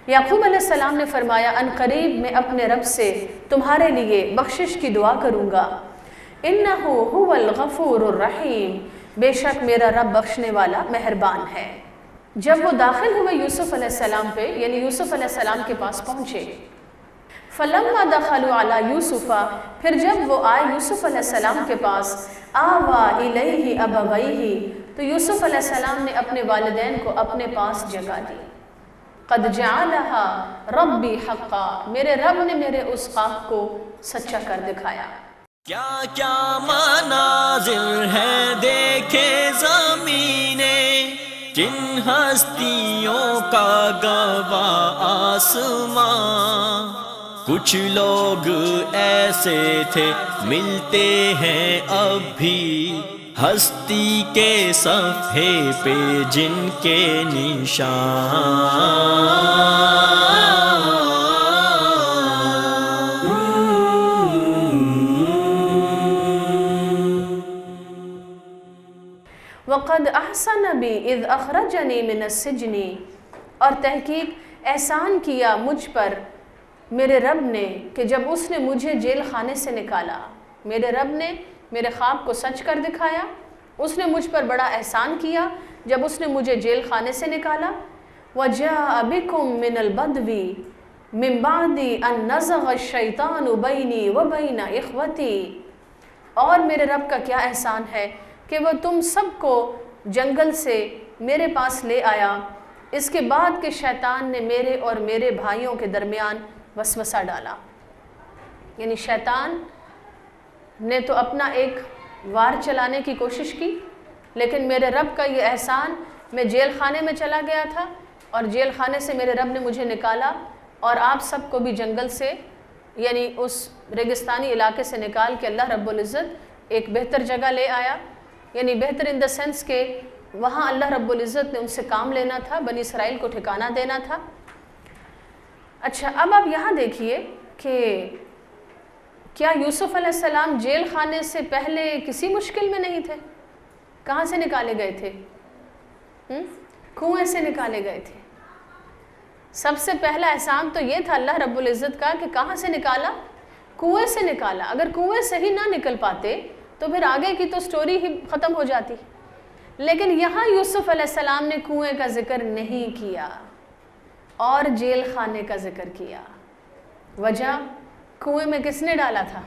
یعقوب علیہ السلام نے فرمایا ان قریب میں اپنے رب سے تمہارے لیے بخشش کی دعا کروں گا، انہو هو الغفور الرحیم، بے شک میرا رب بخشنے والا مہربان ہے۔ جب وہ داخل ہوئے یوسف علیہ السلام پہ، یعنی یوسف علیہ السلام کے پاس پہنچے، فَلَمَّا دَخَلُوا عَلَى يُوسُفَ، پھر جب وہ آئے یوسف علیہ السلام کے پاس، آوَا إِلَيْهِ أَبَوَيْهِ، تو یوسف علیہ السلام نے اپنے والدین کو اپنے پاس جگہ دی۔ قَدْ جَعَلَهَا رَبِّي حَقًّا، میرے رب نے میرے اس خواب کو سچا کر دکھایا۔ کیا کیا مناظر ہے دیکھے زمینیں، جن ہستیوں کا گواہ آسمان، کچھ لوگ ایسے تھے ملتے ہیں اب بھی ہستی کے صفحے پہ جن کے نشان۔ وَقَدْ أَحْسَنَ بِي إِذْ أَخْرَجَنِي مِنَ السِّجْنِ، اور تحقیق احسان کیا مجھ پر میرے رب نے کہ جب اس نے مجھے جیل خانے سے نکالا۔ میرے رب نے میرے خواب کو سچ کر دکھایا، اس نے مجھ پر بڑا احسان کیا جب اس نے مجھے جیل خانے سے نکالا۔ وَجَاءَ بِكُم مِّنَ الْبَدْوِ مِن بَعْدِ أَن نَزَغَ الشَّيْطَانُ بَيْنِي وَبَيْنَ إِخْوَتِي، اور میرے رب کا کیا احسان ہے کہ وہ تم سب کو جنگل سے میرے پاس لے آیا، اس کے بعد کہ شیطان نے میرے اور میرے بھائیوں کے درمیان وسوسہ ڈالا۔ یعنی شیطان نے تو اپنا ایک وار چلانے کی کوشش کی، لیکن میرے رب کا یہ احسان، میں جیل خانے میں چلا گیا تھا اور جیل خانے سے میرے رب نے مجھے نکالا اور آپ سب کو بھی جنگل سے، یعنی اس ریگستانی علاقے سے نکال کے اللہ رب العزت ایک بہتر جگہ لے آیا۔ یعنی بہتر ان دا سینس کہ وہاں اللہ رب العزت نے ان سے کام لینا تھا، بنی اسرائیل کو ٹھکانہ دینا تھا۔ اچھا، اب آپ یہاں دیکھیے کہ کیا یوسف علیہ السلام جیل خانے سے پہلے کسی مشکل میں نہیں تھے؟ کہاں سے نکالے گئے تھے؟ کنویں سے نکالے گئے تھے۔ سب سے پہلا احسان تو یہ تھا اللہ رب العزت کا کہ کہاں سے نکالا؟ کنویں سے نکالا۔ اگر کنویں سے ہی نہ نکل پاتے تو پھر آگے کی تو سٹوری ہی ختم ہو جاتی۔ لیکن یہاں یوسف علیہ السلام نے کنویں کا ذکر نہیں کیا اور جیل خانے کا ذکر کیا۔ وجہ، کنویں میں کس نے ڈالا تھا؟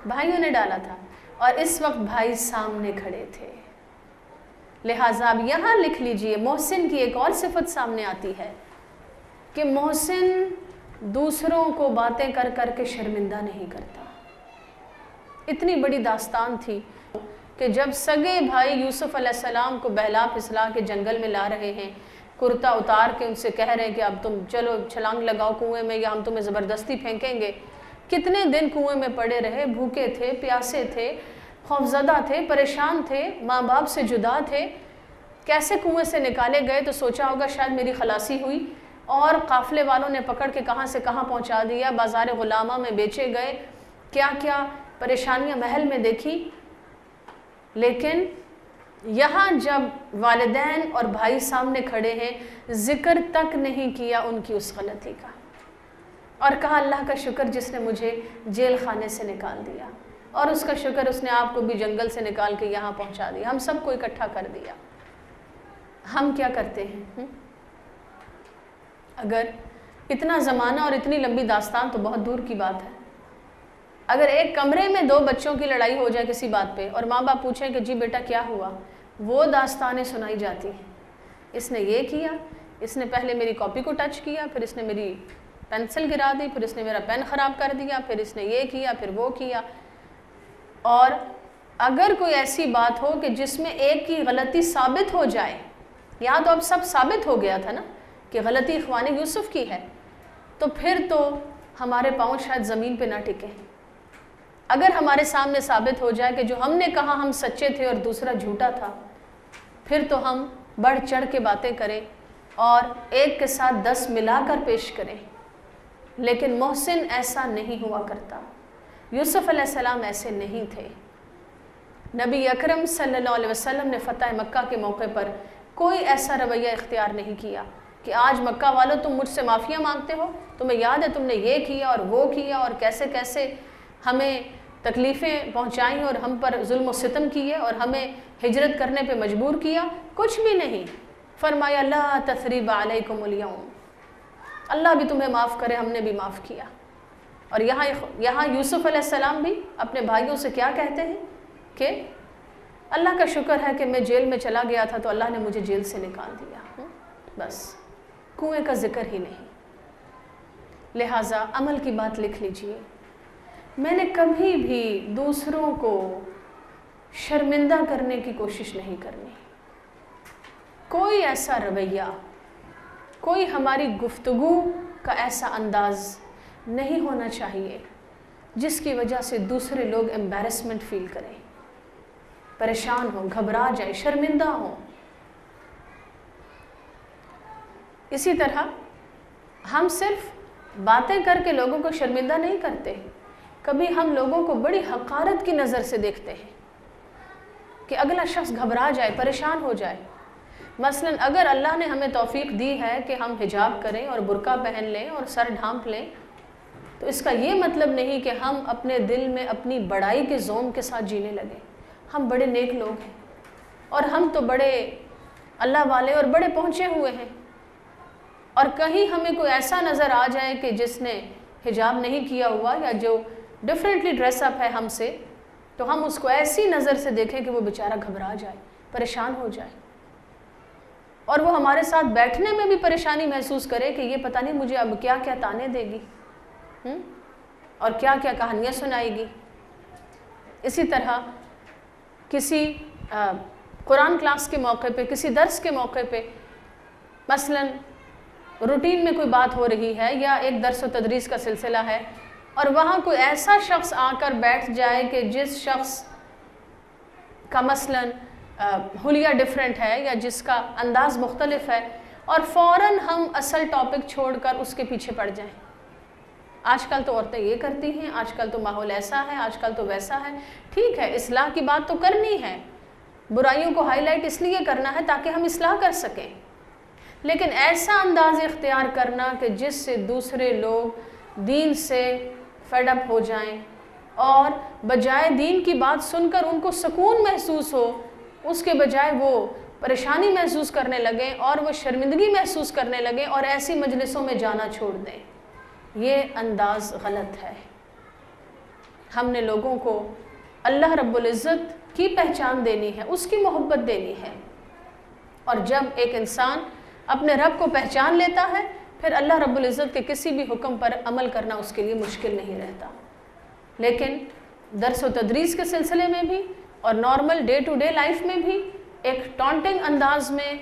بھائیوں نے ڈالا تھا، اور اس وقت بھائی سامنے کھڑے تھے۔ لہٰذا اب یہاں لکھ لیجئے، محسن کی ایک اور صفت سامنے آتی ہے کہ محسن دوسروں کو باتیں کر کر کے شرمندہ نہیں کرتا۔ اتنی بڑی داستان تھی کہ جب سگے بھائی یوسف علیہ السلام کو بہلا پھسلا کے جنگل میں لا رہے ہیں، کرتا اتار کے ان سے کہہ رہے ہیں کہ اب تم چلو چھلانگ لگاؤ کنویں میں یا ہم تمہیں زبردستی پھینکیں گے۔ کتنے دن کنویں میں پڑے رہے، بھوکے تھے، پیاسے تھے، خوفزدہ تھے، پریشان تھے، ماں باپ سے جدا تھے۔ کیسے کنویں سے نکالے گئے تو سوچا ہوگا شاید میری خلاصی ہوئی، اور قافلے والوں نے پکڑ کے کہاں سے کہاں پہنچا دیا، بازار غلامہ میں بیچے گئے، کیا کیا پریشانیاں محل میں دیکھی۔ لیکن یہاں جب والدین اور بھائی سامنے کھڑے ہیں، ذکر تک نہیں کیا ان کی اس غلطی کا، اور کہا اللہ کا شکر جس نے مجھے جیل خانے سے نکال دیا، اور اس کا شکر اس نے آپ کو بھی جنگل سے نکال کے یہاں پہنچا دیا، ہم سب کو اکٹھا کر دیا۔ ہم کیا کرتے ہیں؟ اگر اتنا زمانہ اور اتنی لمبی داستان تو بہت دور کی بات ہے، اگر ایک کمرے میں دو بچوں کی لڑائی ہو جائے کسی بات پہ اور ماں باپ پوچھیں کہ جی بیٹا کیا ہوا، وہ داستانیں سنائی جاتی ہیں۔ اس نے یہ کیا، اس نے پہلے میری کاپی کو ٹچ کیا، پھر اس نے میری پینسل گرا دی، پھر اس نے میرا پین خراب کر دیا، پھر اس نے یہ کیا، پھر وہ کیا۔ اور اگر کوئی ایسی بات ہو کہ جس میں ایک کی غلطی ثابت ہو جائے، یہاں تو اب سب ثابت ہو گیا تھا نا کہ غلطی اخوان یوسف کی ہے، تو پھر تو ہمارے پاؤں شاید زمین پہ نہ ٹکیں۔ اگر ہمارے سامنے ثابت ہو جائے کہ جو ہم نے کہا ہم سچے تھے اور دوسرا جھوٹا تھا، پھر تو ہم بڑھ چڑھ کے باتیں کریں اور ایک کے ساتھ 10 ملا کر پیش کریں۔ لیکن محسن ایسا نہیں ہوا کرتا، یوسف علیہ السلام ایسے نہیں تھے۔ نبی اکرم صلی اللہ علیہ وسلم نے فتح مکہ کے موقع پر کوئی ایسا رویہ اختیار نہیں کیا کہ آج مکہ والوں تم مجھ سے معافیاں مانگتے ہو، تمہیں یاد ہے تم نے یہ کیا اور وہ کیا اور کیسے کیسے ہمیں تکلیفیں پہنچائیں اور ہم پر ظلم و ستم کیے اور ہمیں ہجرت کرنے پہ مجبور کیا؟ کچھ بھی نہیں. فرمایا لا تثریب علیکم اليوم، اللہ بھی تمہیں معاف کرے، ہم نے بھی معاف کیا. اور یہاں یوسف علیہ السلام بھی اپنے بھائیوں سے کیا کہتے ہیں کہ اللہ کا شکر ہے کہ میں جیل میں چلا گیا تھا تو اللہ نے مجھے جیل سے نکال دیا. بس کنویں کا ذکر ہی نہیں. لہٰذا عمل کی بات لکھ لیجئے، میں نے کبھی بھی دوسروں کو شرمندہ کرنے کی کوشش نہیں کرنی. کوئی ایسا رویہ، کوئی ہماری گفتگو کا ایسا انداز نہیں ہونا چاہیے جس کی وجہ سے دوسرے لوگ ایمبیرسمنٹ فیل کریں، پریشان ہوں، گھبرا جائیں، شرمندہ ہوں. اسی طرح ہم صرف باتیں کر کے لوگوں کو شرمندہ نہیں کرتے، کبھی ہم لوگوں کو بڑی حقارت کی نظر سے دیکھتے ہیں کہ اگلا شخص گھبرا جائے، پریشان ہو جائے. مثلا اگر اللہ نے ہمیں توفیق دی ہے کہ ہم حجاب کریں اور برقع پہن لیں اور سر ڈھانپ لیں، تو اس کا یہ مطلب نہیں کہ ہم اپنے دل میں اپنی بڑائی کے زوم کے ساتھ جینے لگیں. ہم بڑے نیک لوگ ہیں اور ہم تو بڑے اللہ والے اور بڑے پہنچے ہوئے ہیں، اور کہیں ہمیں کوئی ایسا نظر آ جائے کہ جس نے حجاب نہیں کیا ہوا یا جو ڈیفرنٹلی ڈریس اپ ہے ہم سے، تو ہم اس کو ایسی نظر سے دیکھیں کہ وہ بیچارہ گھبرا جائے، پریشان ہو جائے، اور وہ ہمارے ساتھ بیٹھنے میں بھی پریشانی محسوس کرے کہ یہ پتہ نہیں مجھے اب کیا کیا تانے دے گی اور کیا کیا کہانیاں سنائے گی. اسی طرح کسی قرآن کلاس کے موقع پہ، کسی درس کے موقع پہ، مثلا روٹین میں کوئی بات ہو رہی ہے یا ایک درس و تدریس کا سلسلہ ہے اور وہاں کوئی ایسا شخص آ کر بیٹھ جائے کہ جس شخص کا مثلا حلیہ ڈیفرنٹ ہے یا جس کا انداز مختلف ہے، اور فوراً ہم اصل ٹاپک چھوڑ کر اس کے پیچھے پڑ جائیں. آج کل تو عورتیں یہ کرتی ہیں، آج کل تو ماحول ایسا ہے، آج کل تو ویسا ہے. ٹھیک ہے، اصلاح کی بات تو کرنی ہے، برائیوں کو ہائی لائٹ اس لیے کرنا ہے تاکہ ہم اصلاح کر سکیں، لیکن ایسا انداز اختیار کرنا کہ جس سے دوسرے لوگ دین سے فیڈ اپ ہو جائیں اور بجائے دین کی بات سن کر ان کو سکون محسوس ہو، اس کے بجائے وہ پریشانی محسوس کرنے لگیں اور وہ شرمندگی محسوس کرنے لگیں اور ایسی مجلسوں میں جانا چھوڑ دیں. یہ انداز غلط ہے. ہم نے لوگوں کو اللہ رب العزت کی پہچان دینی ہے، اس کی محبت دینی ہے، اور جب ایک انسان اپنے رب کو پہچان لیتا ہے پھر اللہ رب العزت کے کسی بھی حکم پر عمل کرنا اس کے لیے مشکل نہیں رہتا. لیکن درس و تدریس کے سلسلے میں بھی اور normal day to day life میں بھی ایک ٹانٹنگ انداز میں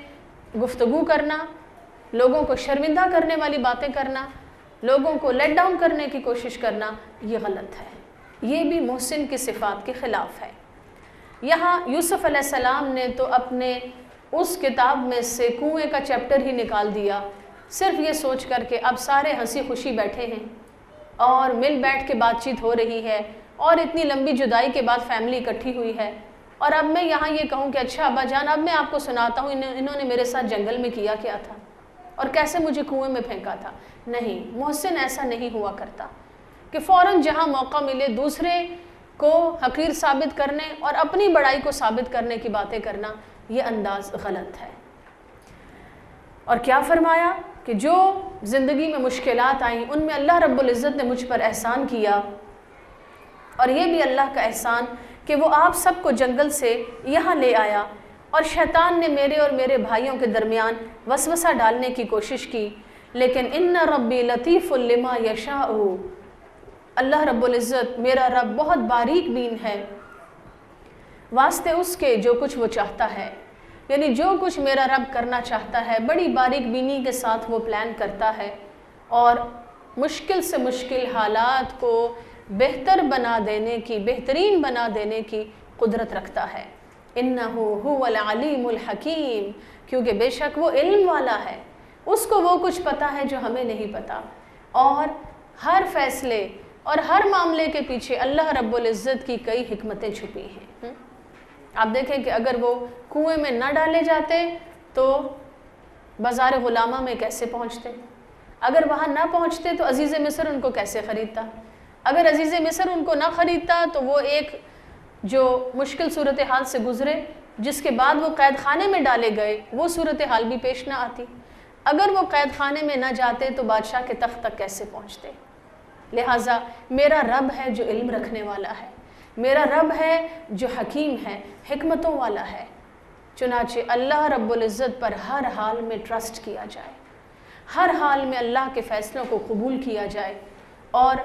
گفتگو کرنا، لوگوں کو شرمندہ کرنے والی باتیں کرنا، لوگوں کو لیٹ ڈاؤن کرنے کی کوشش کرنا، یہ غلط ہے. یہ بھی محسن کی صفات کے خلاف ہے. یہاں یوسف علیہ السلام نے تو اپنے اس کتاب میں سے کنویں کا چیپٹر ہی نکال دیا، صرف یہ سوچ کر کہ اب سارے ہنسی خوشی بیٹھے ہیں اور مل بیٹھ کے بات چیت ہو رہی ہے اور اتنی لمبی جدائی کے بعد فیملی اکٹھی ہوئی ہے، اور اب میں یہاں یہ کہوں کہ اچھا ابا جان اب میں آپ کو سناتا ہوں انہوں نے میرے ساتھ جنگل میں کیا تھا اور کیسے مجھے کنویں میں پھینکا تھا. نہیں، محسن ایسا نہیں ہوا کرتا کہ فوراً جہاں موقع ملے دوسرے کو حقیر ثابت کرنے اور اپنی بڑائی کو ثابت کرنے کی باتیں کرنا، یہ انداز غلط ہے. اور کیا فرمایا کہ جو زندگی میں مشکلات آئیں ان میں اللہ رب العزت نے مجھ پر احسان کیا، اور یہ بھی اللہ کا احسان کہ وہ آپ سب کو جنگل سے یہاں لے آیا، اور شیطان نے میرے اور میرے بھائیوں کے درمیان وسوسہ ڈالنے کی کوشش کی، لیکن ان ربی لطیف لما یشاء، اللہ رب العزت میرا رب بہت باریک بین ہے واسطے اس کے جو کچھ وہ چاہتا ہے. یعنی جو کچھ میرا رب کرنا چاہتا ہے بڑی باریک بینی کے ساتھ وہ پلان کرتا ہے اور مشکل سے مشکل حالات کو بہتر بنا دینے کی، بہترین بنا دینے کی قدرت رکھتا ہے. انہ هو العلیم الحکیم، کیونکہ بے شک وہ علم والا ہے، اس کو وہ کچھ پتہ ہے جو ہمیں نہیں پتہ، اور ہر فیصلے اور ہر معاملے کے پیچھے اللہ رب العزت کی کئی حکمتیں چھپی ہیں. آپ دیکھیں کہ اگر وہ کنویں میں نہ ڈالے جاتے تو بازار غلامہ میں کیسے پہنچتے؟ اگر وہاں نہ پہنچتے تو عزیز مصر ان کو کیسے خریدتا؟ اگر عزیز مصر ان کو نہ خریدتا تو وہ ایک جو مشکل صورتحال سے گزرے، جس کے بعد وہ قید خانے میں ڈالے گئے، وہ صورتحال بھی پیش نہ آتی۔ اگر وہ قید خانے میں نہ جاتے تو بادشاہ کے تخت تک کیسے پہنچتے؟ لہٰذا میرا رب ہے جو علم رکھنے والا ہے، میرا رب ہے جو حکیم ہے، حکمتوں والا ہے۔ چنانچہ اللہ رب العزت پر ہر حال میں ٹرسٹ کیا جائے، ہر حال میں اللہ کے فیصلوں کو قبول کیا جائے، اور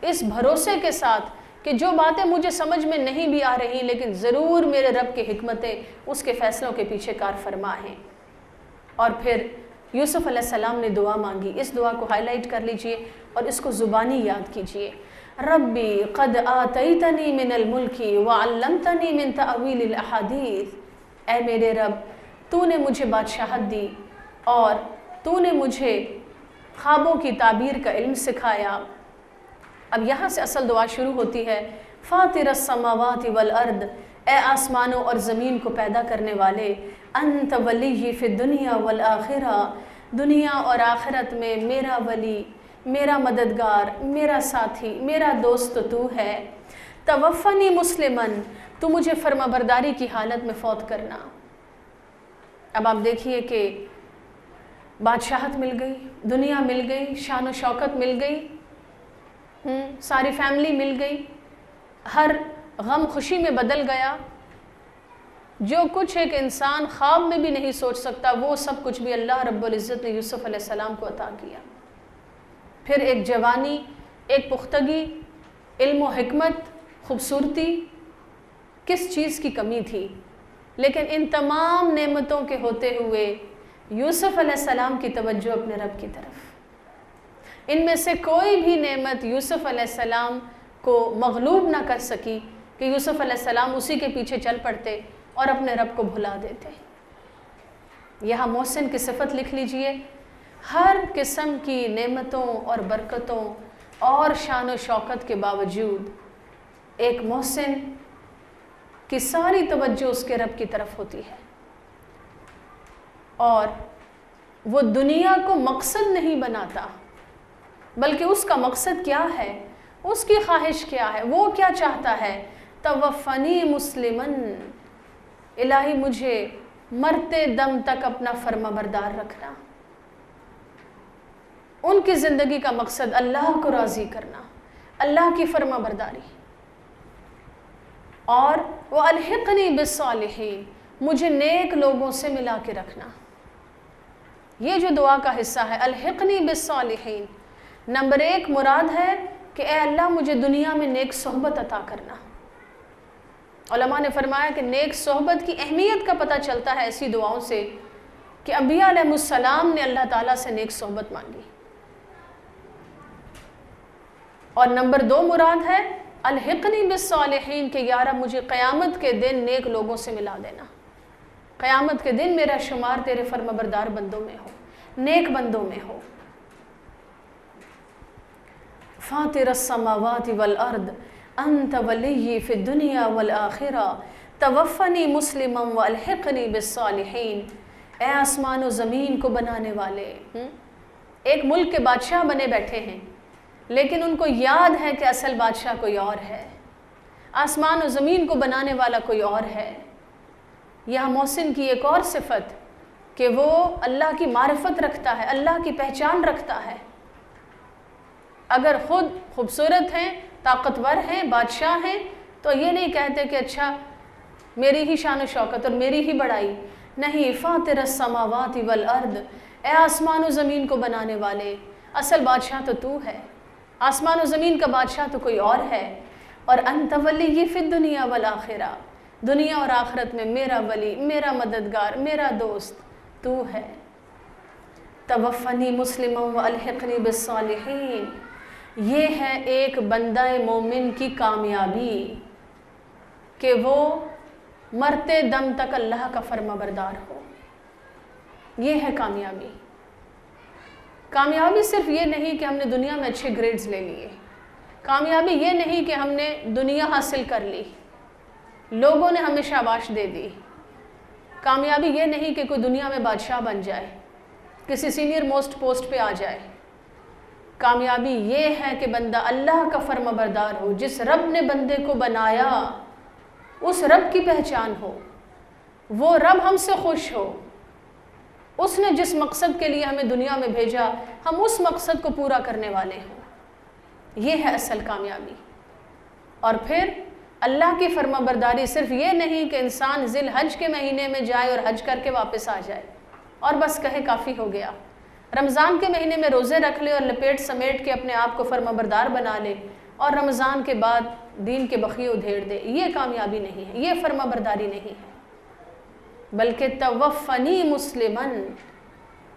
اس بھروسے کے ساتھ کہ جو باتیں مجھے سمجھ میں نہیں بھی آ رہی لیکن ضرور میرے رب کی حکمتیں اس کے فیصلوں کے پیچھے کار فرما ہیں۔ اور پھر یوسف علیہ السلام نے دعا مانگی، اس دعا کو ہائی لائٹ کر لیجئے اور اس کو زبانی یاد کیجئے۔ ربی قد آتیتنی من الملک وعلمتنی من تأویل الاحادیث، اے میرے رب تو نے مجھے بادشاہت دی اور تو نے مجھے خوابوں کی تعبیر کا علم سکھایا۔ اب یہاں سے اصل دعا شروع ہوتی ہے، فاطر السماوات والارض، اے آسمانوں اور زمین کو پیدا کرنے والے، انت ولی فی الدنیا والآخرہ، دنیا اور آخرت میں میرا ولی، میرا مددگار، میرا ساتھی، میرا دوست تو ہے۔ توفنی مسلمن، تو مجھے فرما برداری کی حالت میں فوت کرنا۔ اب آپ دیکھیے کہ بادشاہت مل گئی، دنیا مل گئی، شان و شوکت مل گئی، ساری فیملی مل گئی، ہر غم خوشی میں بدل گیا۔ جو کچھ ایک انسان خواب میں بھی نہیں سوچ سکتا وہ سب کچھ بھی اللہ رب العزت نے یوسف علیہ السلام کو عطا کیا۔ پھر ایک جوانی، ایک پختگی، علم و حکمت، خوبصورتی، کس چیز کی کمی تھی؟ لیکن ان تمام نعمتوں کے ہوتے ہوئے یوسف علیہ السلام کی توجہ اپنے رب کی طرف۔ ان میں سے کوئی بھی نعمت یوسف علیہ السلام کو مغلوب نہ کر سکی کہ یوسف علیہ السلام اسی کے پیچھے چل پڑتے اور اپنے رب کو بھلا دیتے۔ یہاں محسن کی صفت لکھ لیجئے، ہر قسم کی نعمتوں اور برکتوں اور شان و شوکت کے باوجود ایک محسن کی ساری توجہ اس کے رب کی طرف ہوتی ہے، اور وہ دنیا کو مقصد نہیں بناتا، بلکہ اس کا مقصد کیا ہے، اس کی خواہش کیا ہے، وہ کیا چاہتا ہے؟ توفنی مسلمن، الہی مجھے مرتے دم تک اپنا فرما بردار رکھنا۔ ان کی زندگی کا مقصد اللہ کو راضی کرنا، اللہ کی فرما برداری، اور وَأَلْحِقْنِي بِالصَّالِحِينَ، مجھے نیک لوگوں سے ملا کے رکھنا۔ یہ جو دعا کا حصہ ہے الحقنی بالصالحین، نمبر 1 مراد ہے کہ اے اللہ مجھے دنیا میں نیک صحبت عطا کرنا۔ علماء نے فرمایا کہ نیک صحبت کی اہمیت کا پتہ چلتا ہے ایسی دعاؤں سے کہ انبیاء علیہ السلام نے اللہ تعالیٰ سے نیک صحبت مانگی۔ اور نمبر 2 مراد ہے الحقنی بالصالحین کہ یا رب مجھے قیامت کے دن نیک لوگوں سے ملا دینا، قیامت کے دن میرا شمار تیرے فرما بردار بندوں میں ہو، نیک بندوں میں ہو۔ فاطر السماوات والارض انت ولی فی الدنیا والآخرہ توفنی مسلما والحقنی بالصالحین، اے آسمان و زمین کو بنانے والے۔ ایک ملک کے بادشاہ بنے بیٹھے ہیں لیکن ان کو یاد ہے کہ اصل بادشاہ کوئی اور ہے، آسمان و زمین کو بنانے والا کوئی اور ہے۔ یہاں محسن کی ایک اور صفت کہ وہ اللہ کی معرفت رکھتا ہے، اللہ کی پہچان رکھتا ہے۔ اگر خود خوبصورت ہیں، طاقتور ہیں، بادشاہ ہیں تو یہ نہیں کہتے کہ اچھا میری ہی شان و شوکت اور میری ہی بڑائی، نہیں، فاطر السماوات والارض، اے آسمان و زمین کو بنانے والے، اصل بادشاہ تو تو ہے، آسمان و زمین کا بادشاہ تو کوئی اور ہے، اور انت ولی فی الدنیا والآخرہ، دنیا اور آخرت میں میرا ولی، میرا مددگار، میرا دوست تو ہے۔ توفنی مسلما والحقنی بالصالحین، یہ ہے ایک بندہ مومن کی کامیابی کہ وہ مرتے دم تک اللہ کا فرما بردار ہو۔ یہ ہے کامیابی۔ کامیابی صرف یہ نہیں کہ ہم نے دنیا میں اچھے گریڈز لے لیے، کامیابی یہ نہیں کہ ہم نے دنیا حاصل کر لی، لوگوں نے ہمیں شاباش دے دی، کامیابی یہ نہیں کہ کوئی دنیا میں بادشاہ بن جائے، کسی سینئر موسٹ پوسٹ پہ آ جائے. کامیابی یہ ہے کہ بندہ اللہ کا فرما بردار ہو. جس رب نے بندے کو بنایا اس رب کی پہچان ہو, وہ رب ہم سے خوش ہو, اس نے جس مقصد کے لیے ہمیں دنیا میں بھیجا ہم اس مقصد کو پورا کرنے والے ہوں. یہ ہے اصل کامیابی. اور پھر اللہ کی فرما برداری صرف یہ نہیں کہ انسان ذی الحج کے مہینے میں جائے اور حج کر کے واپس آ جائے اور بس کہے کافی ہو گیا. رمضان کے مہینے میں روزے رکھ لے اور لپیٹ سمیٹ کے اپنے آپ کو فرما بردار بنا لے اور رمضان کے بعد دین کے بخیے ادھیڑ دے. یہ کامیابی نہیں ہے, یہ فرما برداری نہیں ہے. بلکہ توفنی مسلمن,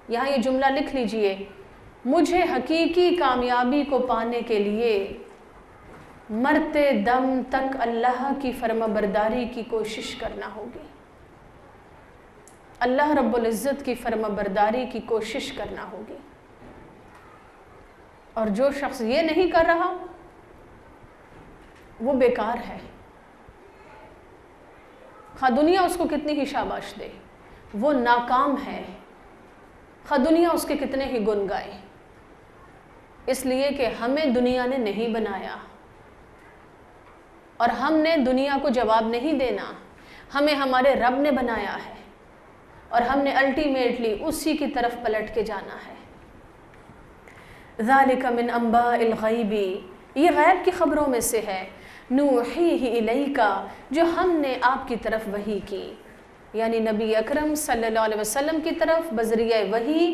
یہاں یہ جملہ لکھ لیجئے, مجھے حقیقی کامیابی کو پانے کے لیے مرتے دم تک اللہ کی فرما برداری کی کوشش کرنا ہوگی. اللہ رب العزت کی فرما برداری کی کوشش کرنا ہوگی. اور جو شخص یہ نہیں کر رہا وہ بیکار ہے, خواہ دنیا اس کو کتنی ہی شاباش دے, وہ ناکام ہے, خواہ دنیا اس کے کتنے ہی گن گائے. اس لیے کہ ہمیں دنیا نے نہیں بنایا اور ہم نے دنیا کو جواب نہیں دینا, ہمیں ہمارے رب نے بنایا ہے اور ہم نے الٹیمیٹلی اسی کی طرف پلٹ کے جانا ہے. ذالک من انباء الغیب, یہ غیب کی خبروں میں سے ہے. نوحیہ الیک, جو ہم نے آپ کی طرف وحی کی, یعنی نبی اکرم صلی اللہ علیہ وسلم کی طرف بذریعہ وحی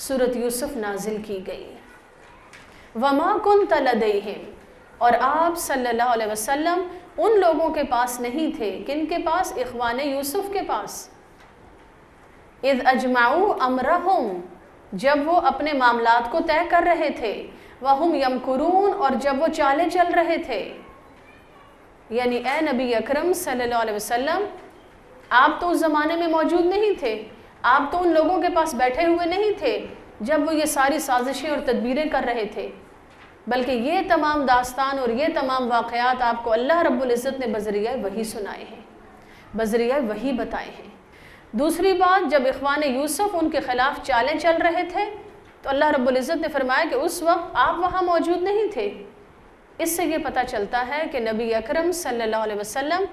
سورۃ یوسف نازل کی گئی. وما کنت لدیہم, اور آپ صلی اللہ علیہ وسلم ان لوگوں کے پاس نہیں تھے. کن کے پاس؟ اخوان یوسف کے پاس. اذ اجمعوا امرہم, جب وہ اپنے معاملات کو طے کر رہے تھے. وہم یمکرون, اور جب وہ چالیں چل رہے تھے. یعنی اے نبی اکرم صلی اللہ علیہ وسلم, آپ تو اس زمانے میں موجود نہیں تھے, آپ تو ان لوگوں کے پاس بیٹھے ہوئے نہیں تھے جب وہ یہ ساری سازشیں اور تدبیریں کر رہے تھے, بلکہ یہ تمام داستان اور یہ تمام واقعات آپ کو اللہ رب العزت نے بذریعہ وحی سنائے ہیں, بذریعہ وحی بتائے ہیں. دوسری بات, جب اخوان یوسف ان کے خلاف چالیں چل رہے تھے تو اللہ رب العزت نے فرمایا کہ اس وقت آپ وہاں موجود نہیں تھے. اس سے یہ پتہ چلتا ہے کہ نبی اکرم صلی اللہ علیہ وسلم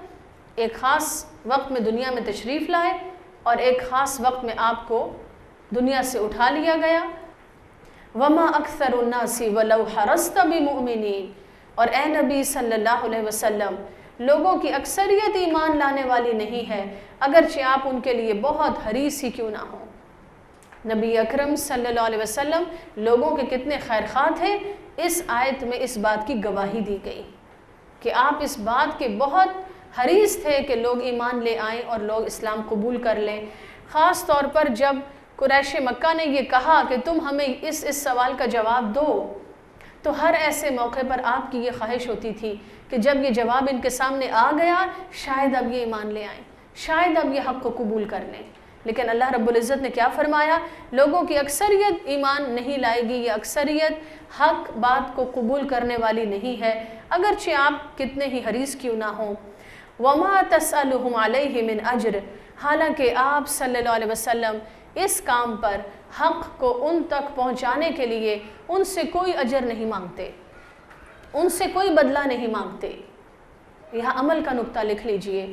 ایک خاص وقت میں دنیا میں تشریف لائے اور ایک خاص وقت میں آپ کو دنیا سے اٹھا لیا گیا. وما اکثر الناس ولو حرصت بمؤمنین, اور اے نبی صلی اللہ علیہ وسلم, لوگوں کی اکثریت ایمان لانے والی نہیں ہے اگرچہ آپ ان کے لیے بہت حریص ہی کیوں نہ ہوں. نبی اکرم صلی اللہ علیہ وسلم لوگوں کے کتنے خیر خواہ تھے, اس آیت میں اس بات کی گواہی دی گئی کہ آپ اس بات کے بہت حریص تھے کہ لوگ ایمان لے آئیں اور لوگ اسلام قبول کر لیں. خاص طور پر جب قریش مکہ نے یہ کہا کہ تم ہمیں اس سوال کا جواب دو, تو ہر ایسے موقع پر آپ کی یہ خواہش ہوتی تھی کہ جب یہ جواب ان کے سامنے آ گیا شاید اب یہ ایمان لے آئیں, شاید اب یہ حق کو قبول کر لیں. لیکن اللہ رب العزت نے کیا فرمایا؟ لوگوں کی اکثریت ایمان نہیں لائے گی, یہ اکثریت حق بات کو قبول کرنے والی نہیں ہے اگرچہ آپ کتنے ہی حریص کیوں نہ ہوں. وما تسألهم علیہ من اجر, حالانکہ آپ صلی اللہ علیہ وسلم اس کام پر حق کو ان تک پہنچانے کے لیے ان سے کوئی اجر نہیں مانگتے, ان سے کوئی بدلہ نہیں مانگتے. یہاں عمل کا نقطہ لکھ لیجئے.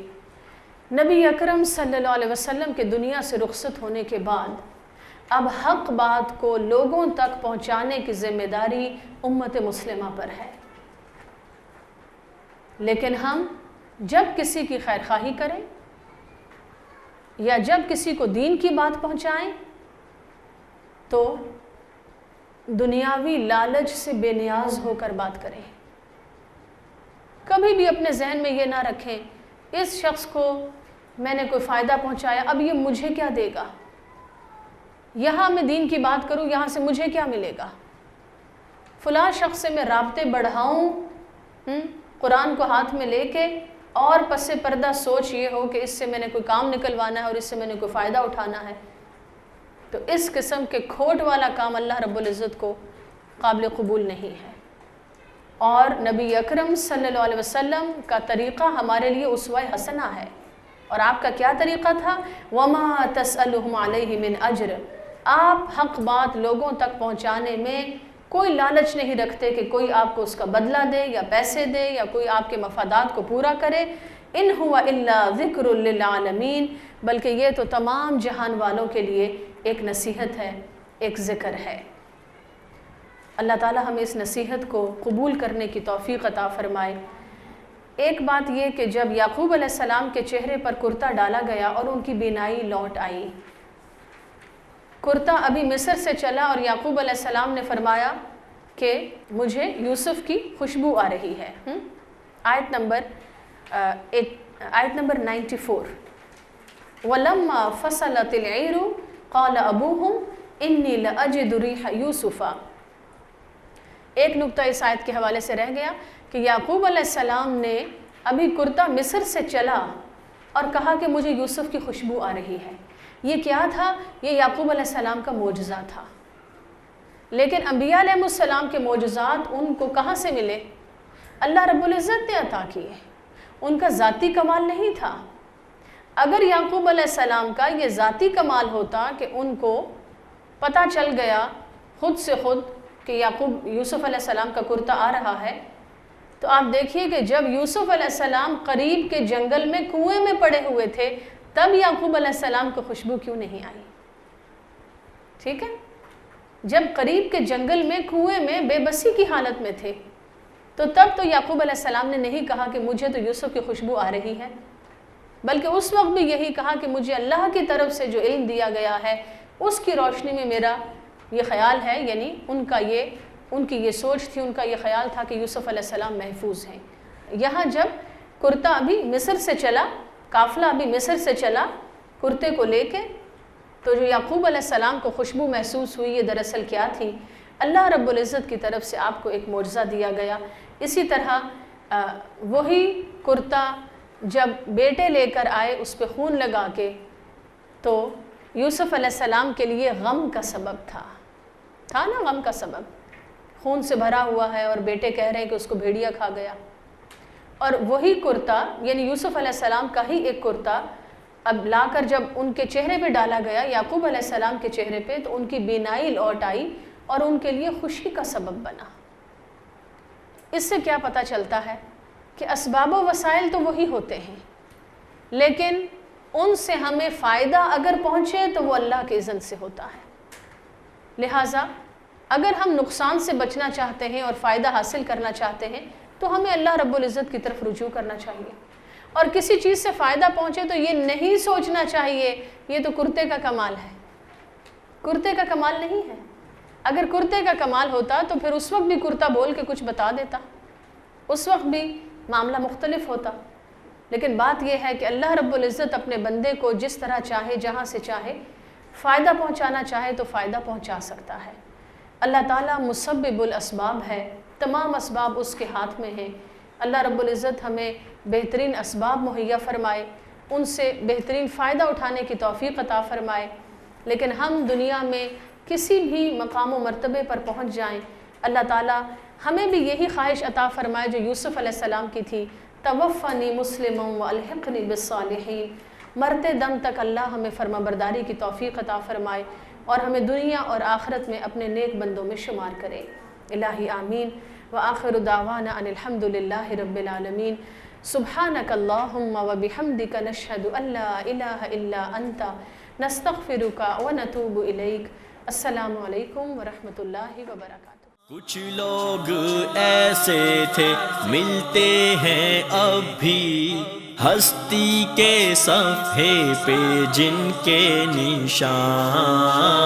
نبی اکرم صلی اللہ علیہ وسلم کے دنیا سے رخصت ہونے کے بعد اب حق بات کو لوگوں تک پہنچانے کی ذمہ داری امت مسلمہ پر ہے. لیکن ہم جب کسی کی خیر خواہی کریں یا جب کسی کو دین کی بات پہنچائیں تو دنیاوی لالچ سے بے نیاز ہو کر بات کریں. کبھی بھی اپنے ذہن میں یہ نہ رکھیں اس شخص کو میں نے کوئی فائدہ پہنچایا, اب یہ مجھے کیا دے گا, یہاں میں دین کی بات کروں یہاں سے مجھے کیا ملے گا, فلاں شخص سے میں رابطے بڑھاؤں قرآن کو ہاتھ میں لے کے اور پس پردہ سوچ یہ ہو کہ اس سے میں نے کوئی کام نکلوانا ہے اور اس سے میں نے کوئی فائدہ اٹھانا ہے. تو اس قسم کے کھوٹ والا کام اللہ رب العزت کو قابل قبول نہیں ہے. اور نبی اکرم صلی اللہ علیہ وسلم کا طریقہ ہمارے لیے اسوہ حسنہ ہے. اور آپ کا کیا طریقہ تھا؟ وما تسألهم علیہ من اجر, آپ حق بات لوگوں تک پہنچانے میں کوئی لالچ نہیں رکھتے کہ کوئی آپ کو اس کا بدلہ دے یا پیسے دے یا کوئی آپ کے مفادات کو پورا کرے. ان ہوا الا ذکر للعالمین، بلکہ یہ تو تمام جہان والوں کے لیے ایک نصیحت ہے، ایک ذکر ہے. اللہ تعالیٰ ہمیں اس نصیحت کو قبول کرنے کی توفیق عطا فرمائے. ایک بات یہ کہ جب یعقوب علیہ السلام کے چہرے پر کرتا ڈالا گیا اور ان کی بینائی لوٹ آئی، کرتا ابھی مصر سے چلا اور یعقوب علیہ السلام نے فرمایا کہ مجھے یوسف کی خوشبو آ رہی ہے. آیت نمبر 94. وَلَمَّا فَصَلَتِ الْعِيرُ قَالَ أَبُوهُمْ إِنِّي لَأَجِدُ رِيحَ يُوسُفَ. ایک نقطہ اس آیت کے حوالے سے رہ گیا کہ یعقوب علیہ السلام نے ابھی کرتا مصر سے چلا اور کہا کہ مجھے یوسف کی خوشبو آ رہی ہے. یہ کیا تھا؟ یہ یعقوب علیہ السلام کا معجزہ تھا. لیکن انبیاء علیہ السلام کے معجزات ان کو کہاں سے ملے؟ اللہ رب العزت نے عطا کیے. ان کا ذاتی کمال نہیں تھا. اگر یعقوب علیہ السلام کا یہ ذاتی کمال ہوتا کہ ان کو پتہ چل گیا خود سے خود کہ یوسف علیہ السلام کا کرتا آ رہا ہے، تو آپ دیکھیے کہ جب یوسف علیہ السلام قریب کے جنگل میں کنویں میں پڑے ہوئے تھے تب یعقوب علیہ السلام کو خوشبو کیوں نہیں آئی؟ ٹھیک ہے، جب قریب کے جنگل میں کنویں میں بے بسی کی حالت میں تھے تو تب تو یعقوب علیہ السلام نے نہیں کہا کہ مجھے تو یوسف کی خوشبو آ رہی ہے، بلکہ اس وقت بھی یہی کہا کہ مجھے اللہ کی طرف سے جو علم دیا گیا ہے اس کی روشنی میں میرا یہ خیال ہے، یعنی ان کی یہ سوچ تھی، ان کا یہ خیال تھا کہ یوسف علیہ السلام محفوظ ہیں. یہاں جب کرتا ابھی مصر سے چلا، قافلہ ابھی مصر سے چلا کرتے کو لے کے، تو جو یعقوب علیہ السلام کو خوشبو محسوس ہوئی یہ دراصل کیا تھی؟ اللہ رب العزت کی طرف سے آپ کو ایک معجزہ دیا گیا. اسی طرح وہی کرتا جب بیٹے لے کر آئے اس پہ خون لگا کے، تو یوسف علیہ السلام کے لیے غم کا سبب تھا نا، غم کا سبب. خون سے بھرا ہوا ہے اور بیٹے کہہ رہے ہیں کہ اس کو بھیڑیا کھا گیا. اور وہی کرتا یعنی یوسف علیہ السلام کا ہی ایک کرتا اب لا کر جب ان کے چہرے پہ ڈالا گیا، یعقوب علیہ السلام کے چہرے پہ، تو ان کی بینائی لوٹ آئی اور ان کے لیے خوشی کا سبب بنا. اس سے کیا پتہ چلتا ہے کہ اسباب و وسائل تو وہی ہوتے ہیں، لیکن ان سے ہمیں فائدہ اگر پہنچے تو وہ اللہ کے اذن سے ہوتا ہے. لہٰذا اگر ہم نقصان سے بچنا چاہتے ہیں اور فائدہ حاصل کرنا چاہتے ہیں تو ہمیں اللہ رب العزت کی طرف رجوع کرنا چاہیے. اور کسی چیز سے فائدہ پہنچے تو یہ نہیں سوچنا چاہیے یہ تو کرتے کا کمال ہے. کرتے کا کمال نہیں ہے. اگر کرتے کا کمال ہوتا تو پھر اس وقت بھی کرتا بول کے کچھ بتا دیتا، اس وقت بھی معاملہ مختلف ہوتا. لیکن بات یہ ہے کہ اللہ رب العزت اپنے بندے کو جس طرح چاہے، جہاں سے چاہے فائدہ پہنچانا چاہے تو فائدہ پہنچا سکتا ہے. اللہ تعالیٰ مسبب الاسباب ہے، تمام اسباب اس کے ہاتھ میں ہیں. اللہ رب العزت ہمیں بہترین اسباب مہیا فرمائے، ان سے بہترین فائدہ اٹھانے کی توفیق عطا فرمائے. لیکن ہم دنیا میں کسی بھی مقام و مرتبے پر پہنچ جائیں، اللہ تعالیٰ ہمیں بھی یہی خواہش عطا فرمائے جو یوسف علیہ السلام کی تھی، توفنی مسلما والحقنی بالصالحین. مرتے دم تک اللہ ہمیں فرما برداری کی توفیق عطا فرمائے اور ہمیں دنیا اور آخرت میں اپنے نیک بندوں میں شمار کرے. الہی آمین. وآخر دعوانا ان الحمد للہ رب العالمین. سبحانک اللہم وبحمدک نشہد ان لا الہ الا انت نستغفرک ونتوب الیک. السلام علیکم ورحمۃ اللہ وبرکاتہ. کچھ لوگ ایسے تھے ملتے ہیں اب بھی ہستی کے صفحے پہ جن کے نشان